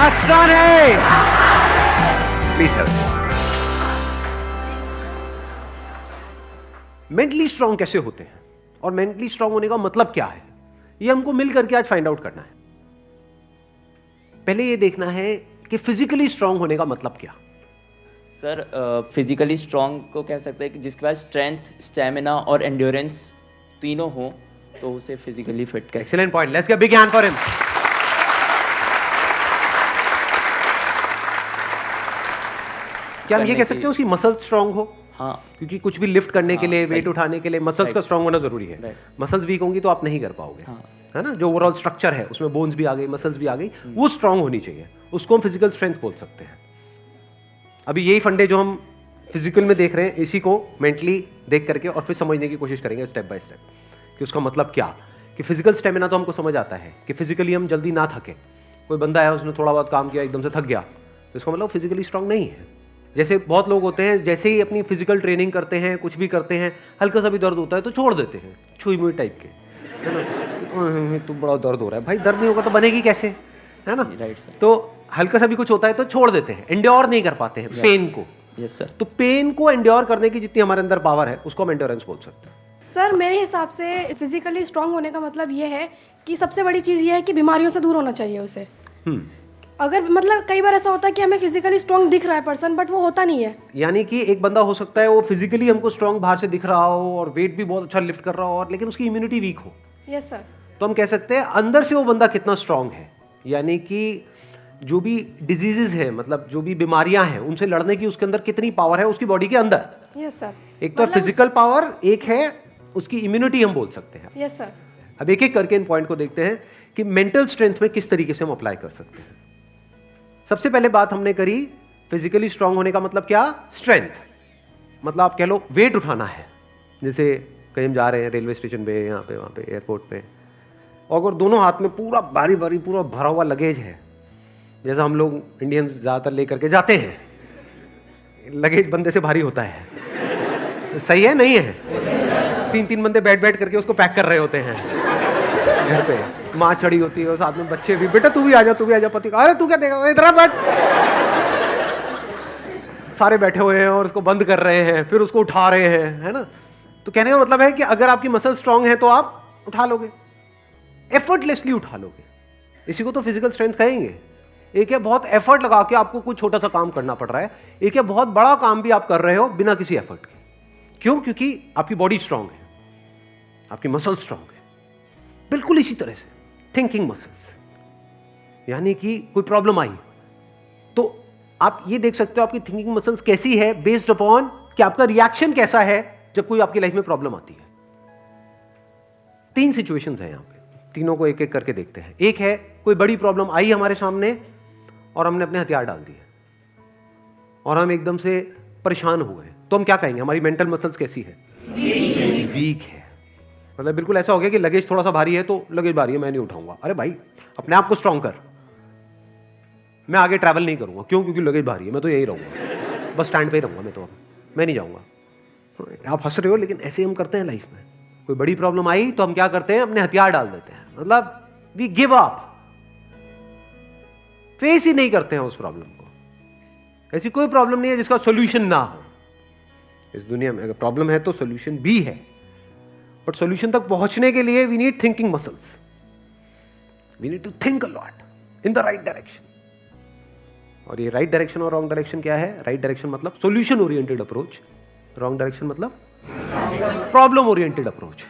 आसान है। Please sir. Mentally strong कैसे होते हैं और मेंटली स्ट्रांग होने का मतलब क्या है, ये हमको मिल करके आज फाइंड आउट करना है। पहले ये देखना है कि फिजिकली स्ट्रांग होने का मतलब क्या। सर फिजिकली स्ट्रांग को कह सकते हैं कि जिसके पास स्ट्रेंथ, स्टेमिना और एंड्योरेंस तीनों हो तो उसे फिजिकली फिट कह। Excellent point, let's give big hand for him. क्या हम ये कह सकते हैं उसकी मसल स्ट्रांग हो? हाँ, क्योंकि कुछ भी लिफ्ट करने के लिए, सही। वेट उठाने के लिए मसल्स का स्ट्रांग होना जरूरी है। मसल्स वीक होंगी तो आप नहीं कर पाओगे, हाँ। है ना। जो ओवरऑल स्ट्रक्चर है उसमें बोन्स भी आ गई, मसल्स भी आ गई, वो स्ट्रांग होनी चाहिए। उसको हम फिजिकल स्ट्रेंथ बोल सकते हैं। अभी यही फंडे जो हम फिजिकल में देख रहे हैं, इसी को मेंटली देख करके और फिर समझने की कोशिश करेंगे स्टेप बाय स्टेप कि उसका मतलब क्या। कि फिजिकल स्टेमिना तो हमको समझ आता है कि फिजिकली हम जल्दी ना थके। कोई बंदा है उसने थोड़ा बहुत काम किया एकदम से थक गया तो इसका मतलब फिजिकली स्ट्रांग नहीं है। जैसे बहुत लोग होते हैं, जैसे ही अपनी फिजिकल ट्रेनिंग करते हैं, कुछ भी करते हैं, हल्का सा भी दर्द होता है तो छोड़ देते हैं, छुई मुई टाइप के, है ना। तो बड़ा दर्द हो रहा है, भाई दर्द नहीं होगा तो बनेगी कैसे, है ना। Right sir. तो हल्का सा भी कुछ होता है तो छोड़ देते हैं, एंड्योर नहीं कर पाते हैं पेन को। Yes sir. तो पेन को एंड्योर करने की जितनी हमारे अंदर पावर है उसको हम एंड्योरेंस बोल सकते हैं। सर मेरे हिसाब से फिजिकली स्ट्रांग होने का मतलब ये है कि सबसे बड़ी चीज़ ये है कि बीमारियों से दूर होना चाहिए उसे। अगर मतलब कई बार ऐसा होता है कि हमें फिजिकली स्ट्रांग दिख रहा है पर्सन, बट वो होता नहीं है। यानी कि एक बंदा हो सकता है वो फिजिकली हमको स्ट्रांग बाहर से दिख रहा हो और वेट भी बहुत अच्छा लिफ्ट कर रहा हो, और लेकिन उसकी इम्यूनिटी वीक हो। Yes sir. तो हम कह सकते हैं अंदर से वो बंदा कितना स्ट्रांग है। यानी कि जो भी डिजीजेज है, मतलब जो भी बीमारियां हैं, उनसे लड़ने की उसके अंदर कितनी पावर है उसकी बॉडी के अंदर। Yes sir. एक तो फिजिकल पावर, एक है उसकी इम्यूनिटी हम बोल सकते हैं। Yes sir. अब एक एक करके इन पॉइंट को देखते हैं कि मेंटल स्ट्रेंथ में किस तरीके से हम अप्लाई कर सकते हैं। सबसे पहले बात हमने करी फिजिकली स्ट्रांग होने का मतलब क्या, स्ट्रेंथ। मतलब आप कह लो वेट उठाना है। जैसे कहीं हम जा रहे हैं रेलवे स्टेशन पे, यहाँ पे, वहाँ पे, एयरपोर्ट पे, और अगर दोनों हाथ में पूरा भारी भारी पूरा भरा हुआ लगेज है, जैसा हम लोग इंडियंस ज़्यादातर लेकर के जाते हैं, लगेज बंदे से भारी होता है, सही है नहीं है। 3-3 बंदे बैठ बैठ करके उसको पैक कर रहे होते हैं घर पे, माँ चढ़ी होती है और साथ में बच्चे भी, बेटा तू भी आ जा, तू भी आ जा, पति अरे तू क्या देगा, इधर बैठ। सारे बैठे हुए हैं और उसको बंद कर रहे हैं, फिर उसको उठा रहे हैं, है ना। तो कहने का मतलब है कि अगर आपकी मसल स्ट्रांग है तो आप उठा लोगे, एफर्टलेसली उठा लोगे। इसी को तो फिजिकल स्ट्रेंथ कहेंगे। एक है बहुत एफर्ट लगा के आपको कुछ छोटा सा काम करना पड़ रहा है, एक है बहुत बड़ा काम भी आप कर रहे हो बिना किसी एफर्ट के। क्यों? क्योंकि आपकी बॉडी स्ट्रांग है, आपकी मसल स्ट्रांग है। बिल्कुल इसी तरह से थिंकिंग मसल्स, यानी कि कोई प्रॉब्लम आई तो आप ये देख सकते हो आपकी थिंकिंग मसल्स कैसी है, बेस्ड अपॉन कि आपका रिएक्शन कैसा है जब कोई आपकी लाइफ में प्रॉब्लम आती है। 3 सिचुएशंस हैं यहां पे, तीनों को एक एक करके देखते हैं। एक है कोई बड़ी प्रॉब्लम आई हमारे सामने और हमने अपने हथियार डाल दिए और हम एकदम से परेशान हो गए, तो हम क्या कहेंगे, हमारी मेंटल मसल्स कैसी है, वीक है। मतलब बिल्कुल ऐसा हो गया कि लगेज थोड़ा सा भारी है तो लगेज भारी है मैं नहीं उठाऊंगा। अरे भाई अपने आप को स्ट्रांग कर, मैं आगे ट्रैवल नहीं करूंगा। क्यों? क्योंकि लगेज भारी है, मैं तो यही रहूंगा, बस स्टैंड पे ही रहूंगा, मैं नहीं जाऊंगा। आप हंस रहे हो लेकिन ऐसे हम करते हैं लाइफ में। कोई बड़ी प्रॉब्लम आई तो हम क्या करते हैं, अपने हथियार डाल देते हैं, मतलब वी गिव अप, फेस ही नहीं करते हैं उस प्रॉब्लम को। ऐसी कोई प्रॉब्लम नहीं है जिसका सोल्यूशन ना हो इस दुनिया में। अगर प्रॉब्लम है तो सोल्यूशन भी है, बट सोल्यूशन तक पहुंचने के लिए we need thinking muscles, we need to think a lot in the right direction. और ये राइट डायरेक्शन और रॉन्ग डायरेक्शन क्या है? राइट डायरेक्शन मतलब solution oriented approach, wrong direction मतलब प्रॉब्लम ओरिएंटेड अप्रोच,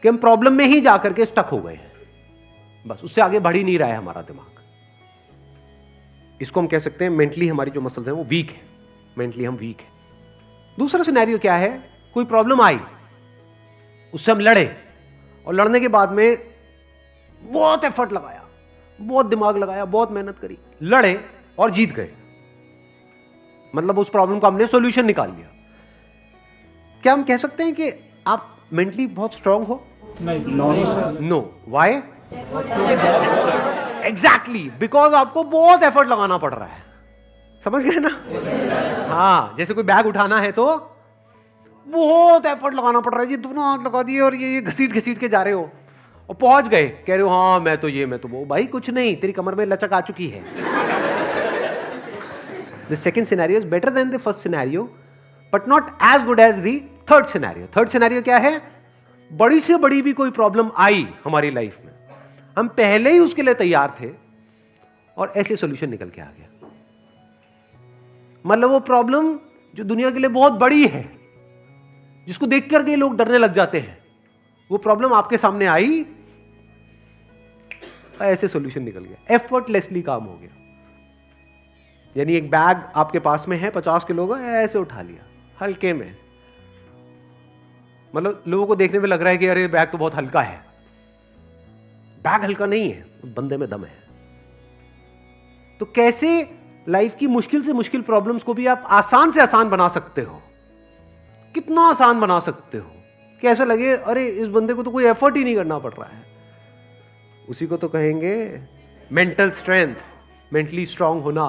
कि हम प्रॉब्लम में ही जाकर के स्टक हो गए हैं, बस उससे आगे बढ़ ही नहीं रहा है हमारा दिमाग। इसको हम कह सकते हैं मेंटली हमारी जो मसल्स हैं वो वीक है, मेंटली हम वीक है। दूसरा सिनेरियो क्या है, कोई प्रॉब्लम आई, उससे हम लड़े और लड़ने के बाद में बहुत एफर्ट लगाया, बहुत दिमाग लगाया, बहुत मेहनत करी, लड़े और जीत गए, मतलब उस प्रॉब्लम का हमने सॉल्यूशन निकाल लिया। क्या हम कह सकते हैं कि आप मेंटली बहुत स्ट्रांग हो? नहीं, नो। व्हाई? एग्जैक्टली, बिकॉज आपको बहुत एफर्ट लगाना पड़ रहा है। समझ गए ना? हाँ, जैसे कोई बैग उठाना है तो बहुत एफर्ट लगाना पड़ रहा है जी, दोनों हाथ लगा दिए और ये घसीट घसीट के जा रहे हो, और पहुंच गए, कह रहे हो हाँ मैं तो वो। भाई कुछ नहीं, तेरी कमर में लचक आ चुकी है। The second scenario is better than the first scenario but not as good as the third scenario. Third scenario क्या है? बड़ी से बड़ी भी कोई प्रॉब्लम आई हमारी लाइफ में, हम पहले ही उसके लिए तैयार थे और ऐसे सॉल्यूशन निकल के आ गया। मतलब वो प्रॉब्लम जो दुनिया के लिए बहुत बड़ी है, जिसको देख करके लोग डरने लग जाते हैं, वो प्रॉब्लम आपके सामने आई, ऐसे सॉल्यूशन निकल गया, एफर्टलेसली काम हो गया। यानी एक बैग आपके पास में है 50 किलो का, ऐसे उठा लिया हल्के में। मतलब लोगों को देखने में लग रहा है कि अरे बैग तो बहुत हल्का है। बैग हल्का नहीं है, उस बंदे में दम है। तो कैसे लाइफ की मुश्किल से मुश्किल प्रॉब्लम्स को भी आप आसान से आसान बना सकते हो? कितना आसान बना सकते हो कि ऐसा लगे अरे इस बंदे को तो कोई एफर्ट ही नहीं करना पड़ रहा है। उसी को तो कहेंगे मेंटल स्ट्रेंथ, मेंटली स्ट्रांग होना।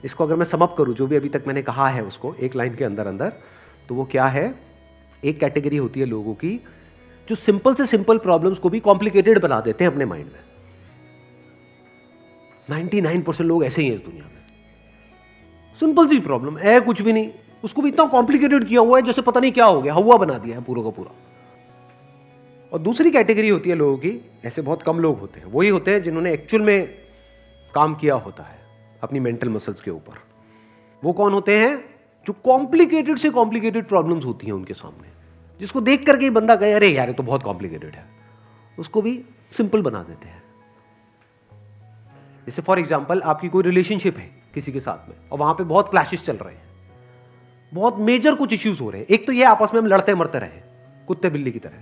इसको अगर मैं समअप करूं, जो भी अभी तक मैंने कहा है उसको एक लाइन के अंदर अंदर, तो वो क्या है? एक कैटेगरी होती है लोगों की जो सिंपल से सिंपल प्रॉब्लम्स को भी कॉम्प्लिकेटेड बना देते हैं अपने माइंड में। 99% लोग ऐसे ही हैं इस दुनिया में। सिंपल सी प्रॉब्लम है, कुछ भी नहीं, उसको भी इतना कॉम्प्लिकेटेड किया हुआ है जैसे पता नहीं क्या हो गया, हवा बना दिया है पूरा का पूरा। और दूसरी कैटेगरी होती है लोगों की, ऐसे बहुत कम लोग होते हैं, वही होते हैं जिन्होंने एक्चुअल में काम किया होता है अपनी मेंटल मसल्स के ऊपर। वो कौन होते हैं? जो कॉम्प्लिकेटेड से कॉम्प्लिकेटेड प्रॉब्लम्स होती हैं उनके सामने, जिसको देख करके ही बंदा कहे अरे यार ये तो बहुत कॉम्प्लिकेटेड है, उसको भी सिंपल बना देते हैं। जैसे फॉर एग्जांपल आपकी कोई रिलेशनशिप है किसी के साथ में और वहां पे बहुत क्लैशेस चल रहे हैं, बहुत मेजर कुछ इश्यूज हो रहे हैं। एक तो ये आपस में हम लड़ते मरते रहे कुत्ते बिल्ली की तरह,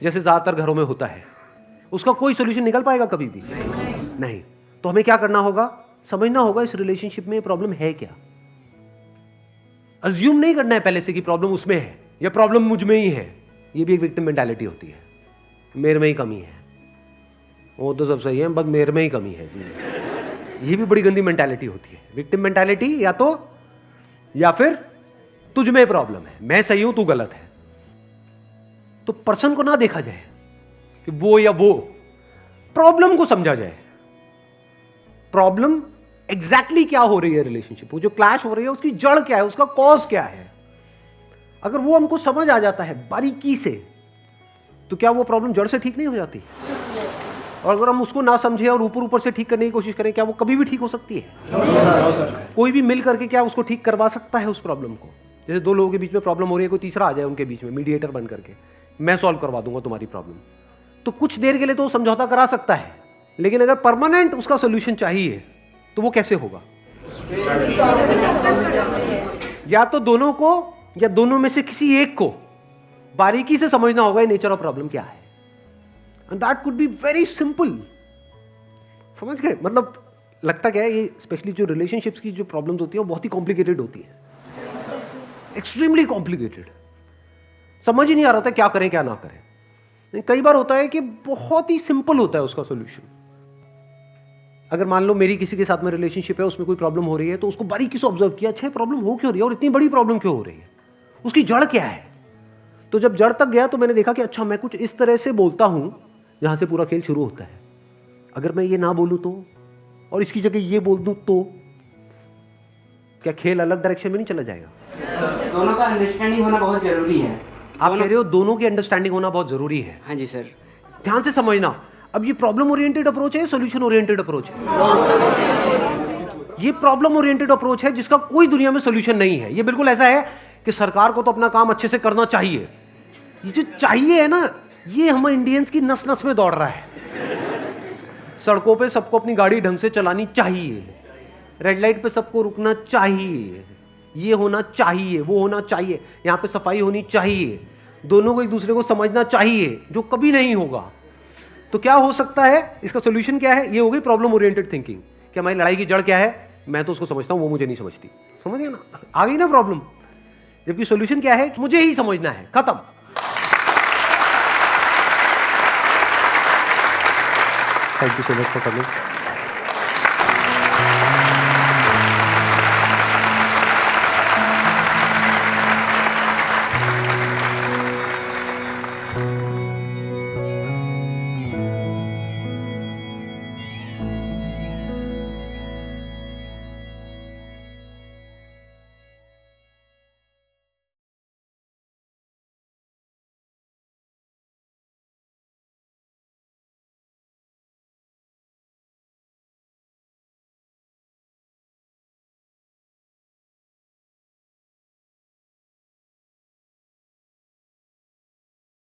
जैसे ज्यादातर घरों में होता है। उसका कोई सोल्यूशन निकल पाएगा कभी भी? नहीं। तो हमें क्या करना होगा? समझना होगा इस रिलेशनशिप में प्रॉब्लम है क्या। अज्यूम नहीं करना है पहले से कि प्रॉब्लम उसमें है या प्रॉब्लम मुझ में ही है। ये भी एक विक्टिम मेंटालिटी होती है, मेरे में ही कमी है, वो तो सब सही है बस मेरे में ही कमी है जी। ये भी बड़ी गंदी मेंटालिटी होती है, विक्टिम मेंटालिटी। या फिर तुझ में प्रॉब्लम है, मैं सही हूं तू गलत है। तो पर्सन को ना देखा जाए कि वो या वो, प्रॉब्लम को समझा जाए। प्रॉब्लम एग्जैक्टली क्या हो रही है रिलेशनशिप, वो जो क्लैश हो रही है उसकी जड़ क्या है, उसका कॉज क्या है। अगर वो हमको समझ आ जाता है बारीकी से, तो क्या वो प्रॉब्लम जड़ से ठीक नहीं हो जाती? और अगर हम उसको ना समझे और ऊपर ऊपर से ठीक करने की कोशिश करें, क्या वो कभी भी ठीक हो सकती है? कोई भी मिल करके क्या उसको ठीक करवा सकता है उस प्रॉब्लम को? जैसे दो लोगों के बीच में प्रॉब्लम हो रही है, कोई तीसरा आ जाए उनके बीच में मीडिएटर बन करके, मैं सॉल्व करवा दूंगा तुम्हारी प्रॉब्लम, तो कुछ देर के लिए तो समझौता करा सकता है, लेकिन अगर परमानेंट उसका सोल्यूशन चाहिए तो वो कैसे होगा? या तो दोनों को या दोनों में से किसी एक को बारीकी से समझना होगा नेचर ऑफ प्रॉब्लम क्या है। And that could be very simple. समझ गए? मतलब लगता क्या है, ये स्पेशली जो रिलेशनशिप्स की जो प्रॉब्लम्स होती है वो बहुत ही कॉम्प्लिकेटेड होती है, एक्सट्रीमली कॉम्प्लिकेटेड। समझ ही नहीं आ रहा था क्या करें क्या ना करें। कई बार होता है कि बहुत ही सिंपल होता है उसका सोल्यूशन। अगर मान लो मेरी किसी के साथ में रिलेशनशिप है, उसमें कोई प्रॉब्लम हो रही है, तो उसको बारीकी से ऑब्जर्व किया, अच्छा प्रॉब्लम हो क्यों रही है और इतनी बड़ी प्रॉब्लम क्यों हो रही है, उसकी जड़ क्या है। तो जब जड़ तक गया तो मैंने देखा कि अच्छा मैं कुछ इस तरह से बोलता हूं जहां से पूरा खेल शुरू होता है। अगर मैं ये ना बोलूं तो, और इसकी जगह ये बोल दूं तो क्या खेल अलग डायरेक्शन में नहीं चला जाएगा? दोनों का अंडरस्टैंडिंग होना बहुत जरूरी है। आप कह रहे हो दोनों की अंडरस्टैंडिंग होना बहुत जरूरी है। हाँ जी सर। ध्यान से समझना, अब ये प्रॉब्लम ओरिएंटेड अप्रोच है, सॉल्यूशन ओरिएंटेड अप्रोच है? ये प्रॉब्लम ओरिएंटेड अप्रोच है जिसका कोई दुनिया में सॉल्यूशन नहीं है। ये बिल्कुल ऐसा है कि सरकार को तो अपना काम अच्छे से करना चाहिए। ये जो चाहिए है ना, ये हम इंडियंस की नस नस में दौड़ रहा है। सड़कों पे सबको अपनी गाड़ी ढंग से चलानी चाहिए, रेड लाइट पे सबको रुकना चाहिए, ये होना चाहिए, वो होना चाहिए, यहाँ पे सफाई होनी चाहिए, दोनों को एक दूसरे को समझना चाहिए, जो कभी नहीं होगा। तो क्या हो सकता है, इसका सोल्यूशन क्या है? ये हो गई प्रॉब्लम ओरिएंटेड थिंकिंग कि हमारी लड़ाई की जड़ क्या है, मैं तो उसको समझता हूं वो मुझे नहीं समझती। समझ गए ना? आ गई ना प्रॉब्लम। जबकि सोल्यूशन क्या है? मुझे ही समझना है, खत्म। Thank you so much for coming.